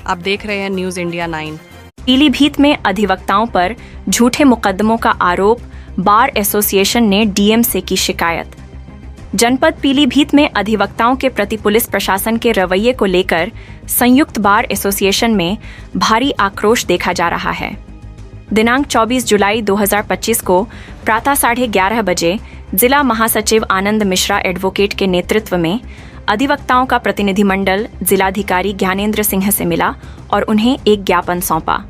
आप देख रहे हैं न्यूज़ इंडिया 9। पीलीभीत में अधिवक्ताओं पर झूठे मुकदमों का आरोप, बार एसोसिएशन ने डीएम से की शिकायत। जनपद पीलीभीत में अधिवक्ताओं के प्रति पुलिस प्रशासन के रवैये को लेकर संयुक्त बार एसोसिएशन में भारी आक्रोश देखा जा रहा है। दिनांक 24 जुलाई 2025 को प्रातः 11:30 बजे जिला महासचिव आनंद मिश्रा एडवोकेट के नेतृत्व में अधिवक्ताओं का प्रतिनिधिमंडल जिलाधिकारी ज्ञानेंद्र सिंह से मिला और उन्हें एक ज्ञापन सौंपा।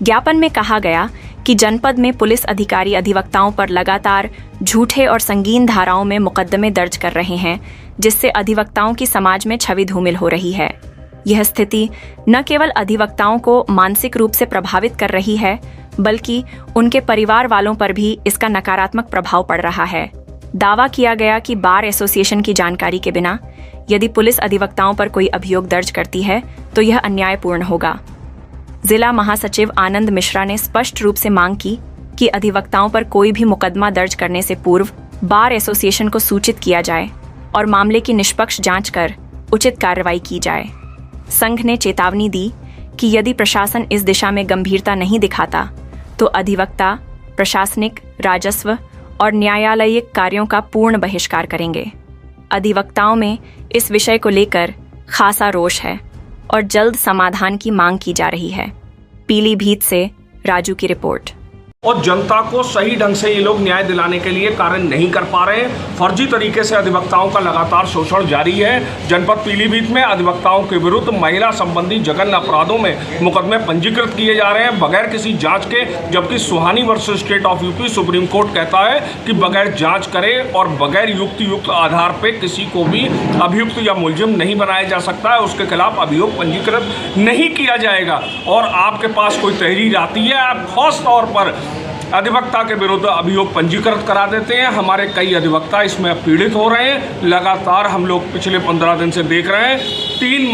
ज्ञापन में कहा गया कि जनपद में पुलिस अधिकारी अधिवक्ताओं पर लगातार झूठे और संगीन धाराओं में मुकदमे दर्ज कर रहे हैं, जिससे अधिवक्ताओं की समाज में छवि धूमिल हो रही है। यह स्थिति न केवल अधिवक्ताओं को मानसिक रूप से प्रभावित कर रही है, बल्कि उनके परिवार वालों पर भी इसका नकारात्मक प्रभाव पड़ रहा है। दावा किया गया कि बार एसोसिएशन की जानकारी के बिना यदि पुलिस अधिवक्ताओं पर कोई अभियोग दर्ज करती है तो यह अन्यायपूर्ण होगा। जिला महासचिव आनंद मिश्रा ने स्पष्ट रूप से मांग की कि अधिवक्ताओं पर कोई भी मुकदमा दर्ज करने से पूर्व बार एसोसिएशन को सूचित किया जाए और मामले की निष्पक्ष जांच कर उचित कार्रवाई की जाए। संघ ने चेतावनी दी कि यदि प्रशासन इस दिशा में गंभीरता नहीं दिखाता तो अधिवक्ता प्रशासनिक, राजस्व और न्यायालयिक कार्यों का पूर्ण बहिष्कार करेंगे। अधिवक्ताओं में इस विषय को लेकर खासा रोष है और जल्द समाधान की मांग की जा रही है। पीलीभीत से राजू की रिपोर्ट। और जनता को सही ढंग से ये लोग न्याय दिलाने के लिए कार्य नहीं कर पा रहे हैं। फर्जी तरीके से अधिवक्ताओं का लगातार शोषण जारी है। जनपद पीलीभीत में अधिवक्ताओं के विरुद्ध महिला संबंधी जघन्य अपराधों में मुकदमे पंजीकृत किए जा रहे हैं बगैर किसी जांच के, जबकि Suhani versus state of UP supreme court कहता है कि बगैर जांच करे और बगैर युक्त आधार पर किसी को भी अभियुक्त या मुलजिम नहीं बनाया जा सकता है, उसके खिलाफ अभियोग पंजीकृत नहीं किया जाएगा। और आपके पास कोई तहरीर आती है, आप खास तौर पर अधिवक्ता के विरुद्ध अभियोग पंजीकृत करा देते हैं। हमारे कई अधिवक्ता इसमें पीड़ित हो रहे हैं। लगातार हम लोग पिछले 15 दिन से देख रहे हैं 3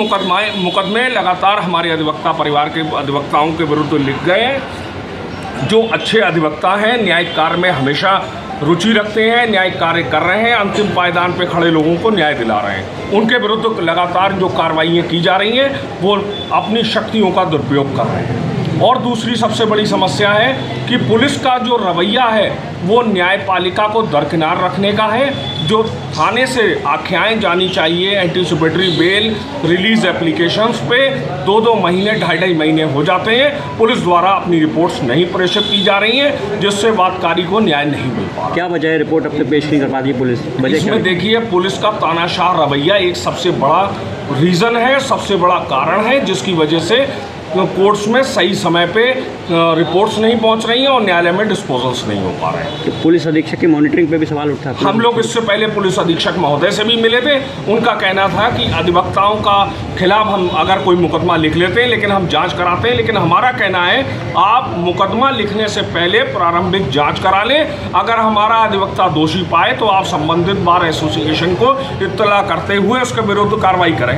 मुकदमे लगातार हमारे अधिवक्ता परिवार के अधिवक्ताओं के विरुद्ध लिख गए हैं। जो अच्छे अधिवक्ता हैं, न्यायिक कार्य में हमेशा रुचि रखते हैं, न्यायिक कार्य कर रहे हैं, अंतिम पायदान पे खड़े लोगों को न्याय दिला रहे हैं, उनके विरुद्ध लगातार जो कार्रवाइयाँ की जा रही हैं वो अपनी शक्तियों का दुरुपयोग कर रहे हैं। और दूसरी सबसे बड़ी समस्या है कि पुलिस का जो रवैया है वो न्यायपालिका को दरकिनार रखने का है। जो थाने से आख्याएं जानी चाहिए एंटीसिपेटरी बेल रिलीज एप्लीकेशंस पे 2-2 महीने 2.5 महीने हो जाते हैं। पुलिस द्वारा अपनी रिपोर्ट्स नहीं प्रेषित की जा रही हैं, जिससे वादकारी को न्याय नहीं मिल पा रहा। क्या वजह है रिपोर्ट अब तक पेश नहीं कर पाती पुलिस? इसमें देखिए, पुलिस का तानाशाह रवैया एक सबसे बड़ा रीज़न है, सबसे बड़ा कारण है, जिसकी वजह से कोर्ट्स में सही समय पे रिपोर्ट्स नहीं पहुंच रही हैं और न्यायालय में डिस्पोजल्स नहीं हो पा रहे हैं। तो पुलिस अधीक्षक की मॉनिटरिंग पे भी सवाल उठा। हम लोग इससे पहले पुलिस अधीक्षक महोदय से भी मिले थे। उनका कहना था कि अधिवक्ताओं का खिलाफ हम अगर कोई मुकदमा लिख लेते हैं लेकिन हम जांच कराते हैं, लेकिन हमारा कहना है आप मुकदमा लिखने से पहले प्रारंभिक जाँच करा लें। अगर हमारा अधिवक्ता दोषी पाए तो आप संबंधित बार एसोसिएशन को इत्तला करते हुए उसके विरुद्ध कार्रवाई करें,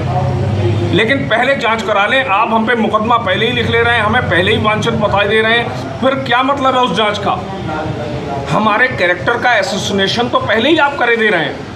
लेकिन पहले जांच करा लें। आप हम पे मुकदमा पहले ही लिख ले रहे हैं, हमें पहले ही वांछित बता दे रहे हैं, फिर क्या मतलब है उस जांच का? हमारे कैरेक्टर का एसोसिनेशन तो पहले ही आप करे दे रहे हैं।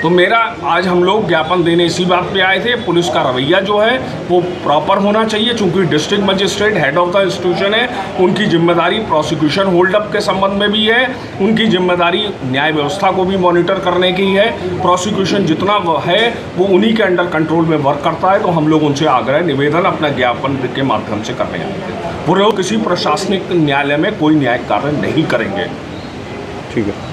तो मेरा आज हम लोग ज्ञापन देने इसी बात पे आए थे। पुलिस का रवैया जो है वो प्रॉपर होना चाहिए, चूंकि district magistrate head of the institution है, उनकी जिम्मेदारी प्रोसिक्यूशन होल्डअप के संबंध में भी है, उनकी जिम्मेदारी न्याय व्यवस्था को भी मॉनिटर करने की है। प्रोसिक्यूशन जितना है वो उन्हीं के अंडर कंट्रोल में वर्क करता है। तो हम लोग उनसे आग्रह निवेदन अपना ज्ञापन के माध्यम से करने आए थे। वो लोग किसी प्रशासनिक न्यायालय में कोई न्यायिक कार्य नहीं करेंगे। ठीक है।